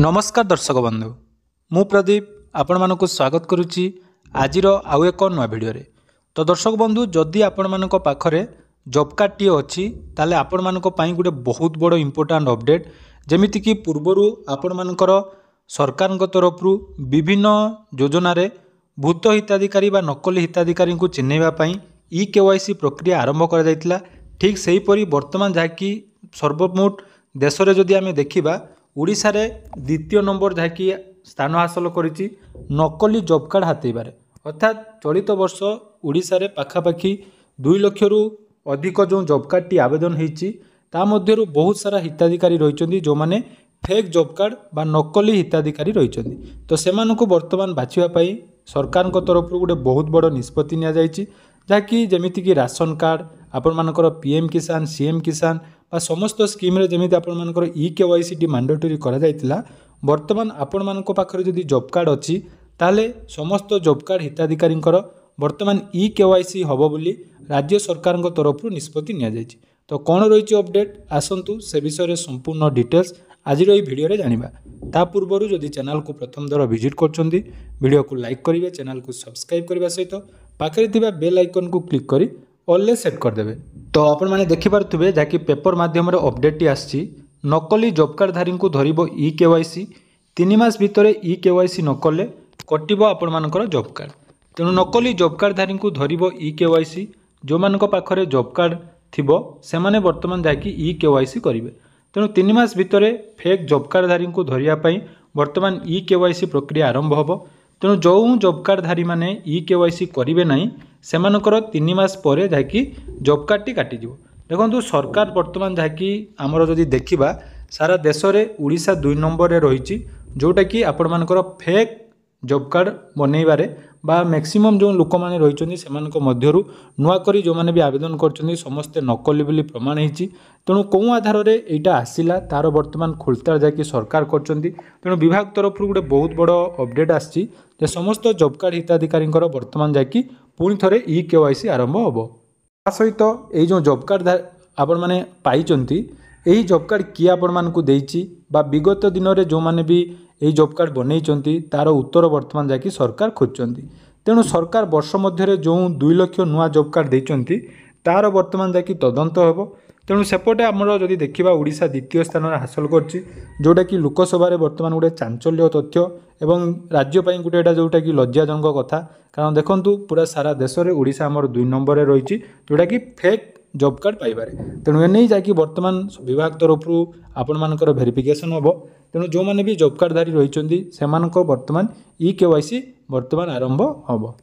नमस्कार दर्शक बंधु मु प्रदीप आपण मानक स्वागत करुच्ची आज आउ एक नुआ भिडियो रे। तो दर्शक बंधु जदि आपण मानक पाखरे जॉब कार्ड टी अच्छी ताले आपण मानक पई गोटे बहुत बड़ इंपोर्टेंट अपडेट जेमिति कि पूर्वरु आपण मानकर सरकार तरफ विभिन्न योजना रे भूत हिताधिकारी बा नकली हिताधिकारी को चिन्हैबा पई ई-केवाईसी प्रक्रिया आरंभ कर जायतिला। ठीक सेहीपरि वर्तमान जहाँकि सर्वमोट देश में जदि आम देखा ओडिशा रे द्वितीय नंबर जहाँकि स्थान हासिल करिछि नकली जॉब कार्ड हाथेबारे। अर्थात चलित वर्ष ओडिशा रे पाखापाखि 2 लाख रु अधिक जो जॉब कार्ड टी आवेदन होइछि ता मध्यरु बहुत सारा हिताधिकारी रहिछन्ति जो माने फेक जॉब कार्ड बा नकली हिताधिकारी रहिछन्ति। तो सेमानकु वर्तमान बाछिबा पई सरकार को तरफ गोटे बहुत बड़ निष्पत्ति निया जाइछि जहाँकि जमिति कि राशन कार्ड आपण मानकर पीएम किसान सीएम किसान बा समस्त स्कीम रे जमिति आपण मानकर ई-केवाईसी टी मैंडेटरी करा जायतिला। वर्तमान आपण मानक पाखरे जदि जॉब कार्ड अछि ताले समस्त जॉब कार्ड हिताधिकारींकर वर्तमान ई-केवाईसी हबो बोली राज्य सरकार तरफ निष्पत्ति निया जाइछि। तो कौन रही अपडेट आसतु से विषय में संपूर्ण डिटेल्स आज भिडियो रे जानिबा। ता पूर्व जदि चैनल को प्रथम दर विजिट करछन्ती वीडियो को लाइक करिवे चैनल को सब्सक्राइब करबा सहित पाखरे थिबा बेल आइकन को क्लिक करी ऑल सेट कर देबे। तो आपण माने देखि पारुथिबे जाकि पेपर माध्यम रे अपडेट टी आछि नकली जॉब कार्ड धारी को धरिबो ई-केवाईसी 3 मास भितरे ई-केवाईसी नकले कटिबो आपण मानकर जॉब कार्ड। तेणु नकली जॉब कार्ड धारी को धरिबो ई-केवाईसी जो मानक पाखरे जॉब कार्ड थिबो सेमाने वर्तमान जाकि ई-केवाईसी करिवे। तेणु 3 मास भितरे फेक जॉब कार्ड धारी को धरिया पई वर्तमान ई-केवाईसी प्रक्रिया आरंभ होबो। तेणु जो जॉब कार्ड धारी माने ई-केवाईसी करिवे नाही सेमानकर 3 मास परे जाकि जॉब कार्ड टी काटी जिवो। देखंतु सरकार वर्तमान जाकि हमर जदि देखिबा सारा देश रे ओडिशा 2 नंबर रे रहिछि जोटा कि आपण मानकर फेक जॉब कार्ड बनैबारे बा मैक्सिमम जो लोक माने रहिछन्ति सेमानक मध्यरु नुआ करी जो माने भी आवेदन करछन्ति समस्ते नकली बोली प्रमाण हेछि। तेणु कौ आधार रे एटा आसिला तार वर्तमान खोलतार जाकि सरकार करछन्ति। तेणु विभाग तरफ गोटे बहुत बड़ अपडेट आछि जे समस्त जॉब कार्ड हिताधिकारींकर वर्तमान जाकि पुणी थरे ई-केवाईसी आरंभ होबो। ता सहित एई जो जॉब कार्ड आपण माने पाइचन्ति एही जॉब कार्ड किए आपण मानकु देइछि बा विगत दिन रे जो माने भी एही जॉब कार्ड बनैचन्ति तार उत्तर वर्तमान जाकि सरकार खोजचन्ति। तेणु सरकार वर्ष मध्य जो 2 लाख नुआ जॉब कार्ड देइचन्ति तार वर्तमान जाकि तदंत होबो। तेणु सेपटे आमर जदि देखिबा ओडिशा द्वितीय स्थान हासिल करछि जोटा कि लोकसभा रे वर्तमान गोटे चांचल्य तथ्य एवं राज्य पई गोटे एटा जोटा कि लज्जाजनक कथा। कारण देखंतु पूरा सारा देश रे ओडिशा हमर 2 नंबर रे रहिछि जोटा कि फेक जॉब कार्ड पाइबारे। तेणु एने जाकि वर्तमान विभाग तरफ आपण मानकर वेरिफिकेशन होबो। तेणु जो माने भी जॉब कार्ड धारी रहिछन्ति सेमानक वर्तमान ई-केवाईसी वर्तमान आरंभ होबो।